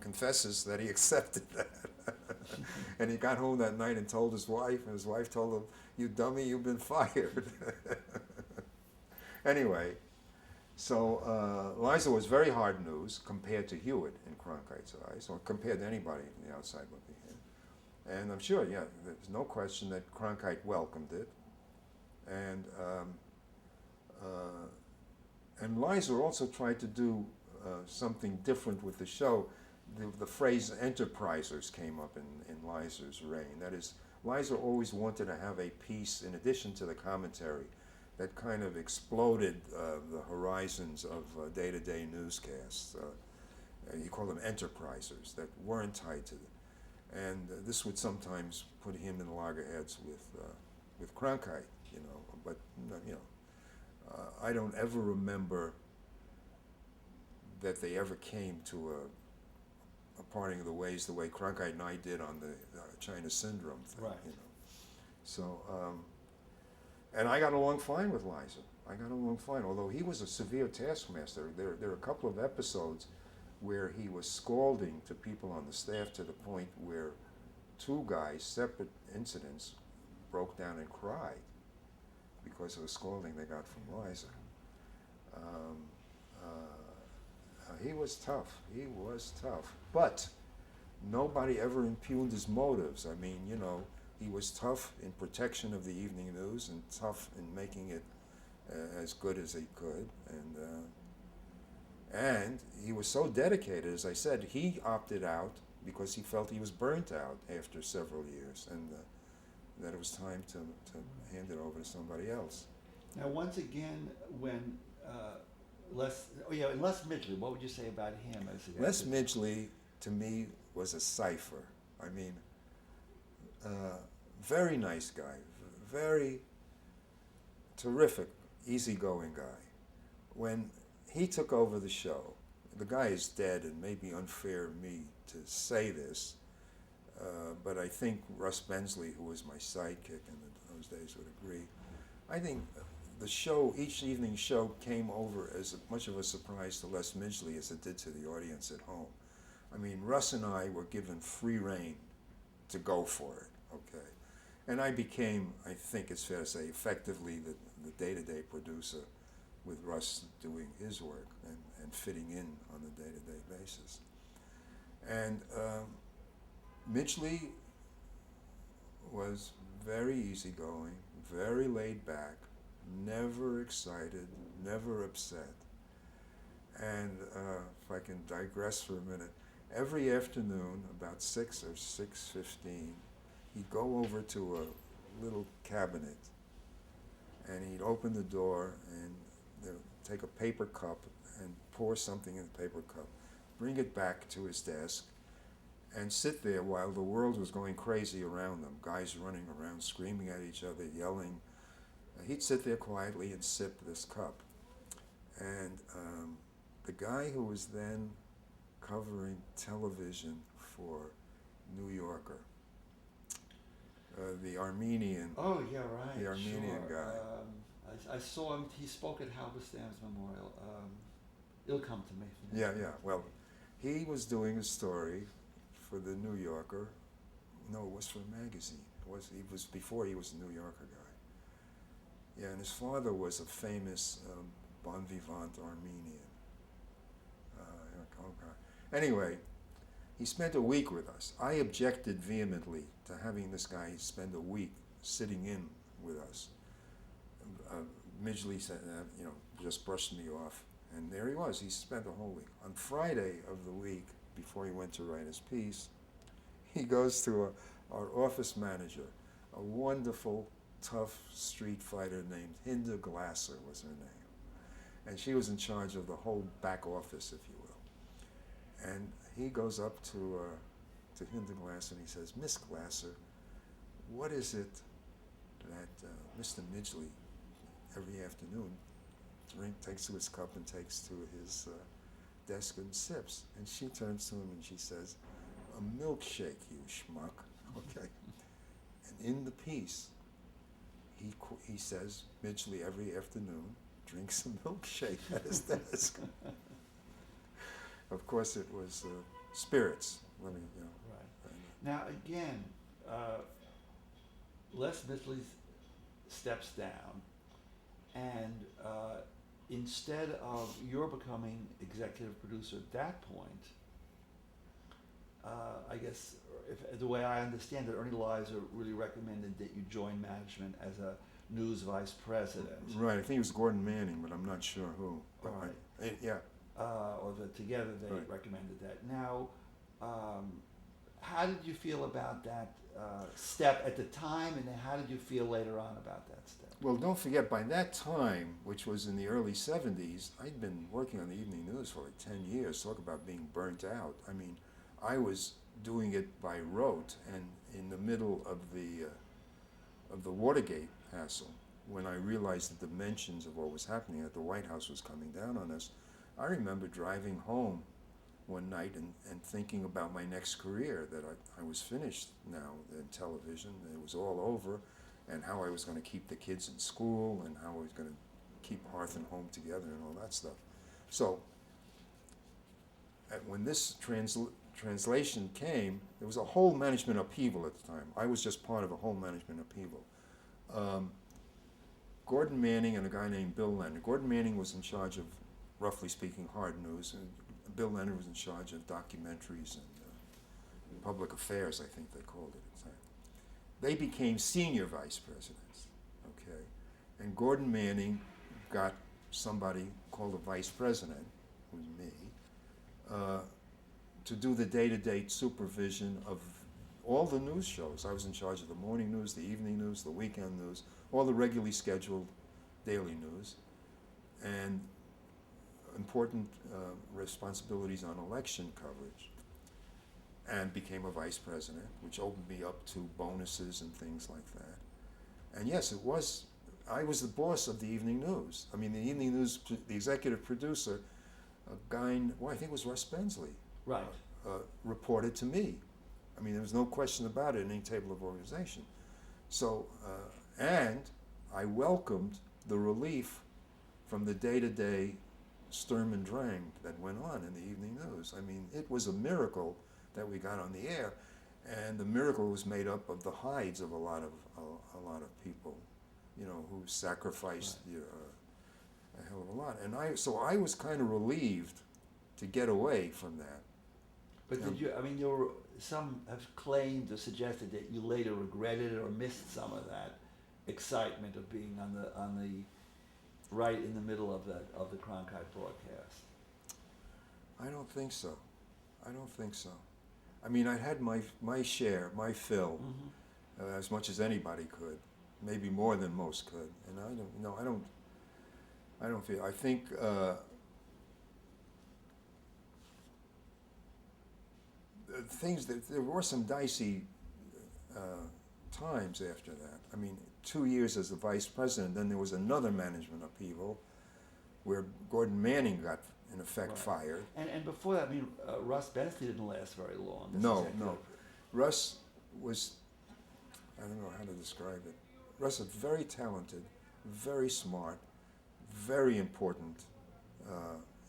[SPEAKER 2] confesses that he accepted that. And he got home that night and told his wife, and his wife told him, "You dummy, you've been fired." Anyway, so Liza was very hard news compared to Hewitt in Cronkite's eyes, or compared to anybody from the outside looking in. And I'm sure, yeah, there's no question that Cronkite welcomed it. And Liza also tried to do something different with the show. The phrase enterprisers came up in Liza's reign. That is, Liza always wanted to have a piece, in addition to the commentary, that kind of exploded the horizons of day-to-day newscasts. You call them enterprisers, that weren't tied to them. And this would sometimes put him in loggerheads with Cronkite, you know. But, you know, I don't ever remember that they ever came to a parting of the ways the way Cronkite and I did on the China Syndrome thing,
[SPEAKER 1] Right.
[SPEAKER 2] you know. So, and I got along fine with Liza. I got along fine, although he was a severe taskmaster. There are a couple of episodes where he was scalding to people on the staff to the point where two guys, separate incidents, broke down and cried because of the scolding they got from Liza. He was tough. He was tough. But nobody ever impugned his motives. I mean, you know, he was tough in protection of the evening news and tough in making it as good as he could. And he was so dedicated, as I said, he opted out because he felt he was burnt out after several years, and that it was time to hand it over to somebody else.
[SPEAKER 1] Now, once again, when Les Midgley, what would you say about him?
[SPEAKER 2] Les Midgley, to me, was a cipher. I mean, very nice guy, very terrific, easygoing guy. When he took over the show, the guy is dead, and may be unfair of me to say this, but I think Russ Bensley, who was my sidekick in those days, would agree. I think the show, each evening show, came over as much of a surprise to Les Midgley as it did to the audience at home. I mean, Russ and I were given free rein to go for it, okay? And I became, I think it's fair to say, effectively the day-to-day producer, with Russ doing his work and fitting in on a day-to-day basis. And Midgley was very easygoing, very laid back, never excited, never upset. And if I can digress for a minute, every afternoon, about 6 or 6:15, he'd go over to a little cabinet, and he'd open the door and take a paper cup and pour something in the paper cup, bring it back to his desk, and sit there while the world was going crazy around them, guys running around, screaming at each other, yelling. He'd sit there quietly and sip this cup. And the guy who was then covering television for New Yorker, the Armenian.
[SPEAKER 1] Oh, yeah, right.
[SPEAKER 2] The Armenian
[SPEAKER 1] sure.
[SPEAKER 2] guy.
[SPEAKER 1] I saw him. He spoke at Halberstam's memorial. It'll come to me.
[SPEAKER 2] Yeah. Well, he was doing a story for the New Yorker. No, it was for a magazine. He was before he was a New Yorker guy. Yeah, and his father was a famous bon vivant Armenian. Anyway, he spent a week with us. I objected vehemently to having this guy spend a week sitting in with us. Midgley said, just brushed me off. And there he was. He spent the whole week. On Friday of the week, before he went to write his piece, he goes to our office manager, a wonderful, tough street fighter named Hinda Glasser was her name. And she was in charge of the whole back office, if you will. And he goes up to Hinda Glasser and he says, "Miss Glasser, what is it that Mr. Midgley every afternoon takes to his cup and takes to his desk and sips?" And she turns to him and she says, "A milkshake, you schmuck." Okay. And in the piece, he says Midgley every afternoon drinks a milkshake at his desk. Of course, it was spirits. Let me,
[SPEAKER 1] Right. Now again, Les Midgley steps down, and instead of your becoming executive producer at that point, I guess, the way I understand it, Ernie Liza really recommended that you join management as a news vice president.
[SPEAKER 2] Right, I think it was Gordon Manning, but I'm not sure who. But
[SPEAKER 1] All right.
[SPEAKER 2] yeah.
[SPEAKER 1] Or that together they
[SPEAKER 2] Right.
[SPEAKER 1] recommended that. Now, how did you feel about that step at the time, and then how did you feel later on about that step?
[SPEAKER 2] Well, don't forget, by that time, which was in the early 70s, I'd been working on the evening news for like 10 years. Talk about being burnt out. I mean, I was doing it by rote, and in the middle of the Watergate hassle, when I realized the dimensions of what was happening, that the White House was coming down on us, I remember driving home one night and thinking about my next career, that I was finished now in television, it was all over, and how I was going to keep the kids in school, and how I was going to keep hearth and home together and all that stuff. So when this translation came, there was a whole management upheaval at the time. I was just part of a whole management upheaval. Gordon Manning and a guy named Bill Leonard. Gordon Manning was in charge of, roughly speaking, hard news, and Bill Leonard was in charge of documentaries and public affairs, I think they called it at the time. They became senior vice presidents, okay? And Gordon Manning got somebody called a vice president, who's me, to do the day-to-day supervision of all the news shows. I was in charge of the morning news, the evening news, the weekend news, all the regularly scheduled daily news, and important responsibilities on election coverage, and became a vice president, which opened me up to bonuses and things like that. And yes, I was the boss of the evening news. I mean, the evening news, the executive producer, a guy, I think it was Russ Bensley,
[SPEAKER 1] Right.
[SPEAKER 2] reported to me. I mean, there was no question about it in any table of organization. So, and I welcomed the relief from the day-to-day Sturm and Drang that went on in the evening news. I mean, it was a miracle that we got on the air, and the miracle was made up of the hides of a lot of people, you know, who sacrificed a hell of a lot. And I was kind of relieved to get away from that.
[SPEAKER 1] But did you? I mean, some have claimed or suggested that you later regretted it or missed some of that excitement of being on the right in the middle of the Cronkite broadcast.
[SPEAKER 2] I don't think so. I don't think so. I mean, I had my share, my fill, as much as anybody could, maybe more than most could. And I don't feel. I think. There were some dicey times after that. I mean, 2 years as the vice president, then there was another management upheaval where Gordon Manning got, in effect, fired.
[SPEAKER 1] And before that, I mean, Russ Bensley didn't last very long.
[SPEAKER 2] No. Russ was, I don't know how to describe it. Russ was very talented, very smart, very important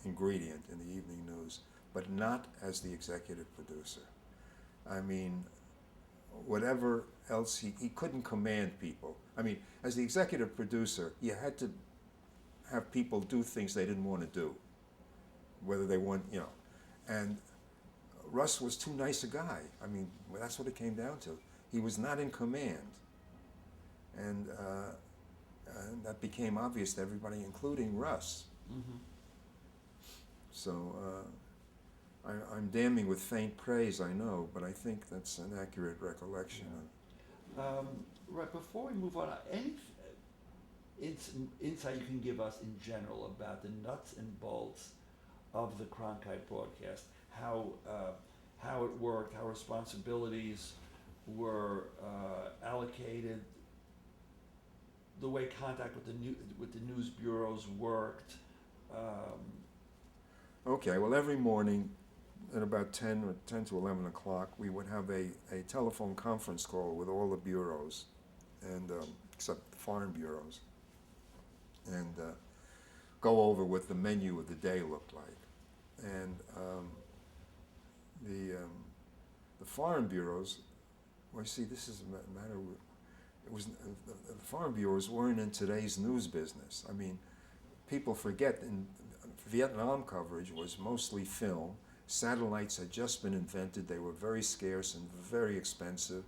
[SPEAKER 2] ingredient in the evening news, but not as the executive producer. I mean, whatever else, he couldn't command people. I mean, as the executive producer, you had to have people do things they didn't want to do, whether they want, you know. And Russ was too nice a guy. I mean, that's what it came down to. He was not in command. And that became obvious to everybody, including Russ.
[SPEAKER 1] Mm-hmm.
[SPEAKER 2] So I'm damning with faint praise, I know, but I think that's an accurate recollection.
[SPEAKER 1] Right, before we move on, any insight you can give us in general about the nuts and bolts of the Cronkite broadcast, how it worked, how responsibilities were allocated, the way contact with the news bureaus worked.
[SPEAKER 2] Okay, well, every morning at about 10 to 11 o'clock, we would have a telephone conference call with all the bureaus, and except the foreign bureaus, and go over what the menu of the day looked like. And the foreign bureaus, well, you see, this is a matter of, the foreign bureaus weren't in today's news business. I mean, people forget, Vietnam coverage was mostly film. Satellites had just been invented. They were very scarce and very expensive.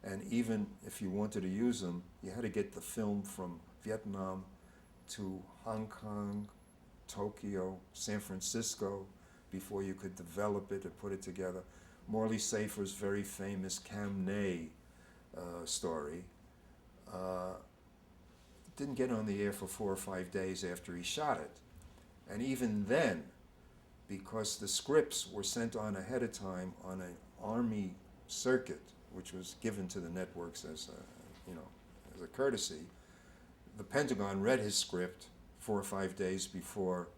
[SPEAKER 2] And even if you wanted to use them, you had to get the film from Vietnam to Hong Kong, Tokyo, San Francisco, before you could develop it and put it together. Morley Safer's very famous Cam Ney story didn't get on the air for 4 or 5 days after he shot it. And even then, because the scripts were sent on ahead of time on an Army circuit, which was given to the networks as a courtesy, the Pentagon read his script 4 or 5 days before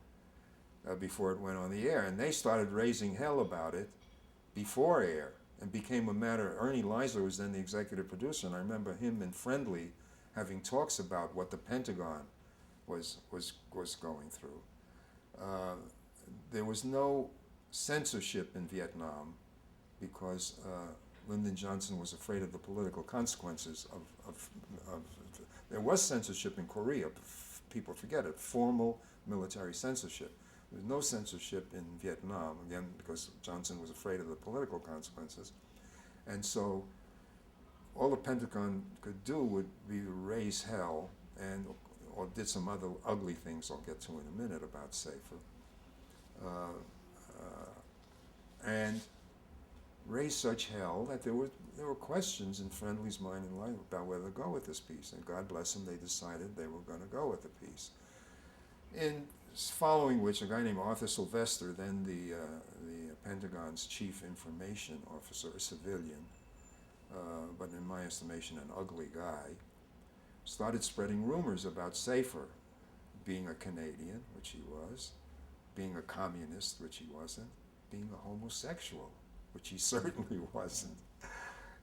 [SPEAKER 2] it went on the air, and they started raising hell about it before air, and became a matter. Ernie Leisler was then the executive producer, and I remember him and Friendly having talks about what the Pentagon was going through. There was no censorship in Vietnam because Lyndon Johnson was afraid of the political consequences of there was censorship in Korea. People forget it. Formal military censorship. There was no censorship in Vietnam, again, because Johnson was afraid of the political consequences. And so all the Pentagon could do would be to raise hell, or did some other ugly things I'll get to in a minute about Safer, and raise such hell that there were questions in Friendly's mind and life about whether to go with this piece. And God bless them, they decided they were going to go with the piece. In following which, a guy named Arthur Sylvester, then the Pentagon's chief information officer, a civilian, but in my estimation an ugly guy, started spreading rumors about Safer being a Canadian, which he was, being a communist, which he wasn't, being a homosexual, which he certainly wasn't.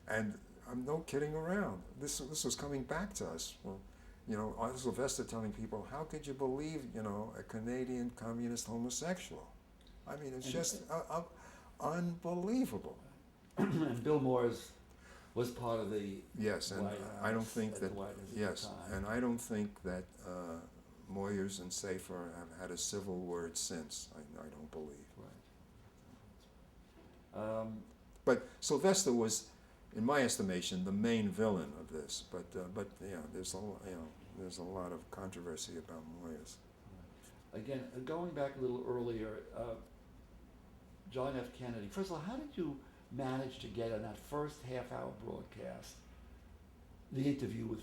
[SPEAKER 2] And I'm no kidding around. This was coming back to us. Well, Arthur Sylvester telling people, how could you believe, a Canadian communist homosexual? I mean, it's just unbelievable.
[SPEAKER 1] And Bill Moores was part of the
[SPEAKER 2] Yes, and
[SPEAKER 1] White
[SPEAKER 2] I don't
[SPEAKER 1] House
[SPEAKER 2] think
[SPEAKER 1] at
[SPEAKER 2] that,
[SPEAKER 1] the White House at the
[SPEAKER 2] yes,
[SPEAKER 1] time.
[SPEAKER 2] and I don't think that Moyers and Safer have had a civil word since. I don't believe.
[SPEAKER 1] Right.
[SPEAKER 2] But Sylvester was, in my estimation, the main villain of this. But there's a lot of controversy about Moyers.
[SPEAKER 1] Again, going back a little earlier, John F. Kennedy. First of all, how did you manage to get on that first half-hour broadcast the interview with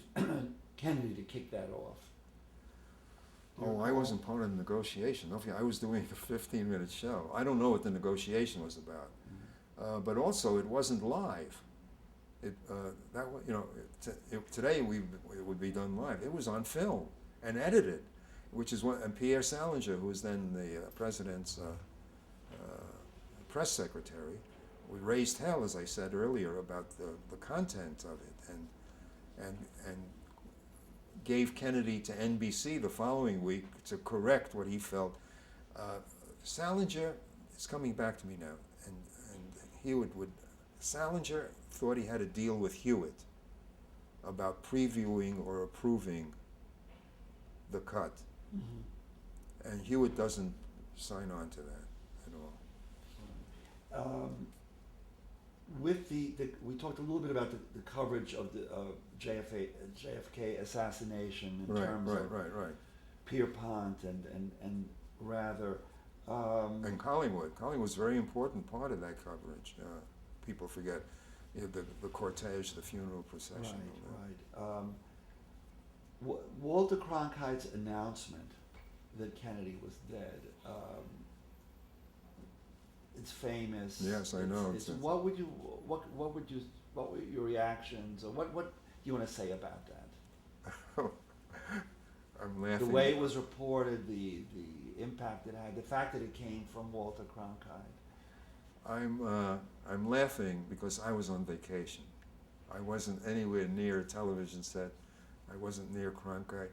[SPEAKER 1] Kennedy to kick that off?
[SPEAKER 2] Oh, I wasn't part of the negotiation. Okay, I was doing a 15-minute show. I don't know what the negotiation was about. But also, it wasn't live. Today it would be done live. It was on film and edited, which is what. And Pierre Salinger, who was then the president's press secretary, we raised hell, as I said earlier, about the content of it, and gave Kennedy to NBC the following week to correct what he felt. Salinger, it's coming back to me now, and Hewitt Salinger thought he had a deal with Hewitt about previewing or approving the cut. Mm-hmm. And Hewitt doesn't sign on to that at all.
[SPEAKER 1] With we talked a little bit about the coverage of the JFK assassination in terms of Pierpont and rather.
[SPEAKER 2] And Collingwood. Collingwood's a very important part of that coverage. People forget the cortege, the funeral procession.
[SPEAKER 1] Right. Walter Cronkite's announcement that Kennedy was dead. It's famous.
[SPEAKER 2] Yes, I know.
[SPEAKER 1] What were your reactions, or what do you want to say about that?
[SPEAKER 2] I'm laughing.
[SPEAKER 1] The way it was reported, the impact it had, the fact that it came from Walter Cronkite.
[SPEAKER 2] I'm laughing because I was on vacation. I wasn't anywhere near a television set. I wasn't near Cronkite.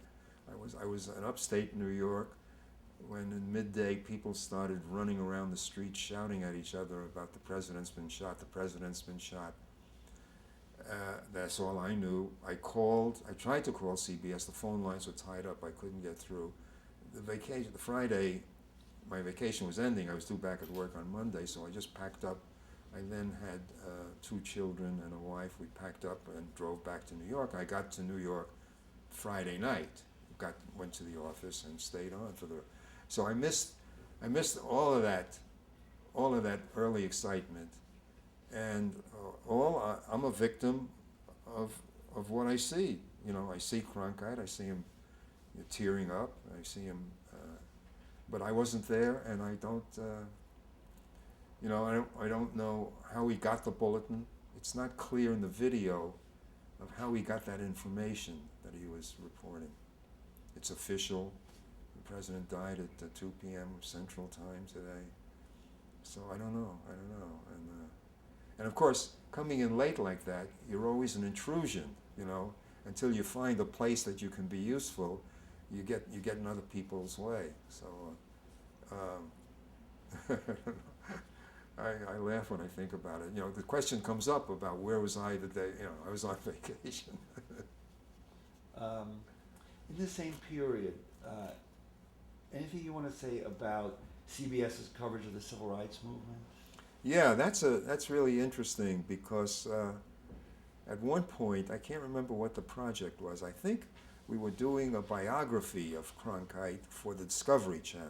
[SPEAKER 2] I was in upstate New York when in midday people started running around the streets shouting at each other about the president's been shot, the president's been shot. That's all I knew. I tried to call CBS. The phone lines were tied up. I couldn't get through. The Friday, my vacation was ending. I was due back at work on Monday, so I just packed up I then had 2 children and a wife. We packed up and drove back to New York. I got to New York Friday night. Went to the office and stayed on for the. So I missed all of that early excitement, and I'm a victim of what I see. You know, I see Cronkite. I see him tearing up. I see him, but I wasn't there, and I don't. I don't know how he got the bulletin. It's not clear in the video of how he got that information that he was reporting. It's official. The president died at 2 p.m. Central Time today. So I don't know. And of course, coming in late like that, you're always an intrusion. You know, until you find a place that you can be useful, you get in other people's way. So I laugh when I think about it. You know, the question comes up about where was I the day. You know, I was on vacation.
[SPEAKER 1] In the same period, anything you want to say about CBS's coverage of the civil rights movement?
[SPEAKER 2] Yeah, that's really interesting because at one point, I can't remember what the project was. I think we were doing a biography of Cronkite for the Discovery Channel.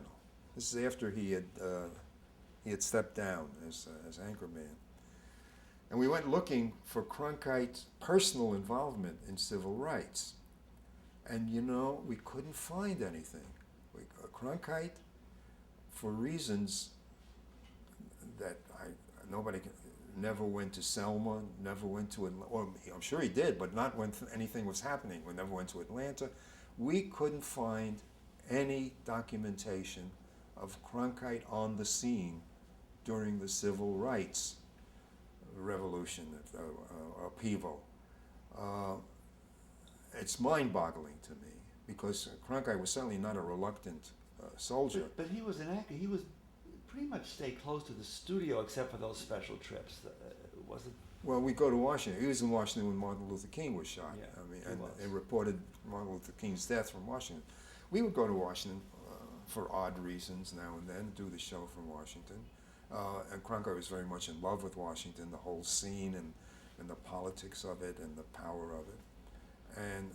[SPEAKER 2] This is after he had stepped down as anchorman. And we went looking for Cronkite's personal involvement in civil rights. And you know, we couldn't find anything. Cronkite, for reasons that nobody never went to Selma, never went to Atlanta, or I'm sure he did, but not when anything was happening. We never went to Atlanta. We couldn't find any documentation of Cronkite on the scene during the civil rights revolution, upheaval. It's mind-boggling to me because Cronkite was certainly not a reluctant soldier.
[SPEAKER 1] But he was an actor. He was pretty much stayed close to the studio except for those special trips. Wasn't.
[SPEAKER 2] Well, we go to Washington. He was in Washington when Martin Luther King was shot.
[SPEAKER 1] Yeah,
[SPEAKER 2] I mean,
[SPEAKER 1] he
[SPEAKER 2] and reported Martin Luther King's death from Washington. We would go to Washington for odd reasons now and then, do the show from Washington. And Cronkite was very much in love with Washington, the whole scene and the politics of it and the power of it. And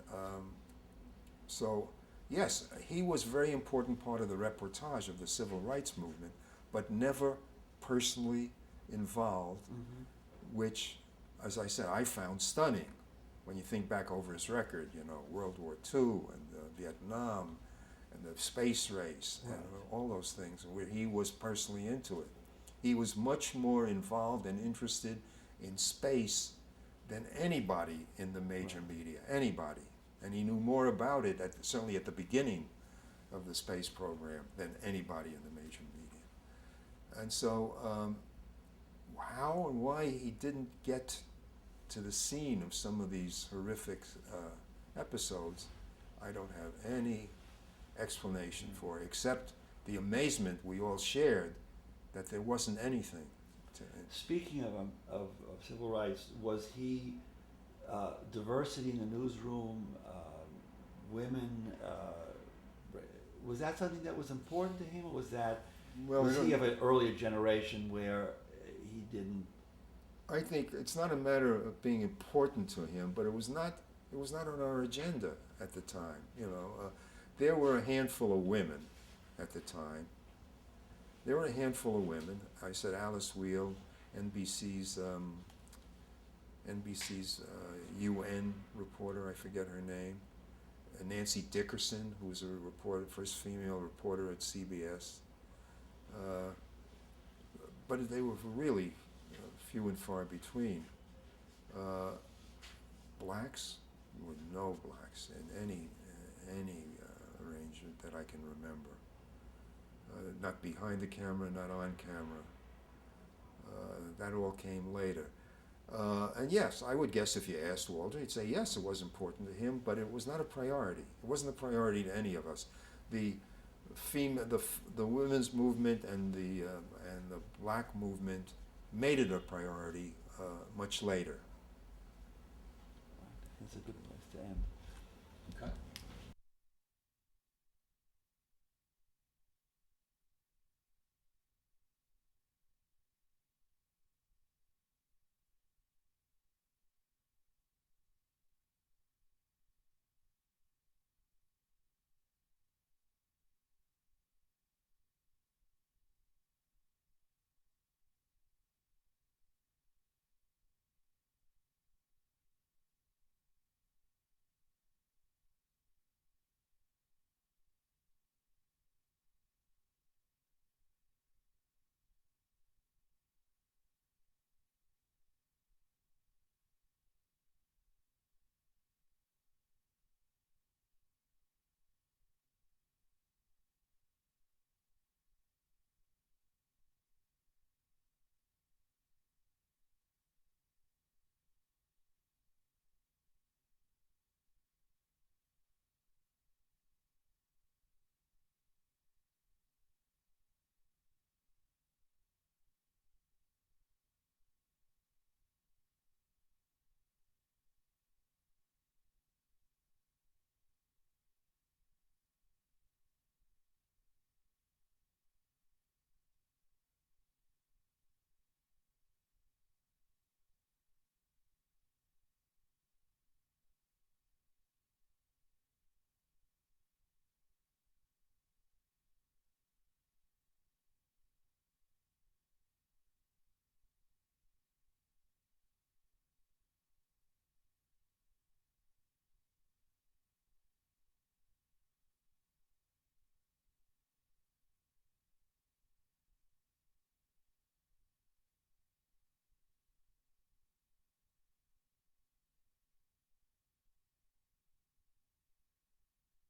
[SPEAKER 2] so, yes, he was a very important part of the reportage of the civil rights movement, but never personally involved, which, as I said, I found stunning when you think back over his record, you know, World War II and Vietnam and the space race and all those things, where he was personally into it. He was much more involved and interested in space than anybody in the major media, anybody. And he knew more about it, certainly at the beginning of the space program, than anybody in the major media. And so how and why he didn't get to the scene of some of these horrific episodes, I don't have any explanation for, except the amazement we all shared that there wasn't anything.
[SPEAKER 1] Speaking of civil rights, was he diversity in the newsroom, women? Was that something that was important to him, or was that?
[SPEAKER 2] Well,
[SPEAKER 1] was he of an earlier generation where he didn't?
[SPEAKER 2] I think it's not a matter of being important to him, but it was not on our agenda at the time. You know, there were a handful of women at the time. There were a handful of women. I said Alice Wheel, NBC's UN reporter, I forget her name. Nancy Dickerson, who was a reporter, first female reporter at CBS. But they were really few and far between. Blacks, there were no blacks in any arrangement that I can remember. Not behind the camera, not on camera. That all came later. And yes, I would guess if you asked Walter, he'd say yes, it was important to him, but it was not a priority. It wasn't a priority to any of us. The women's movement and the black movement made it a priority much later.
[SPEAKER 1] That's a good place to end.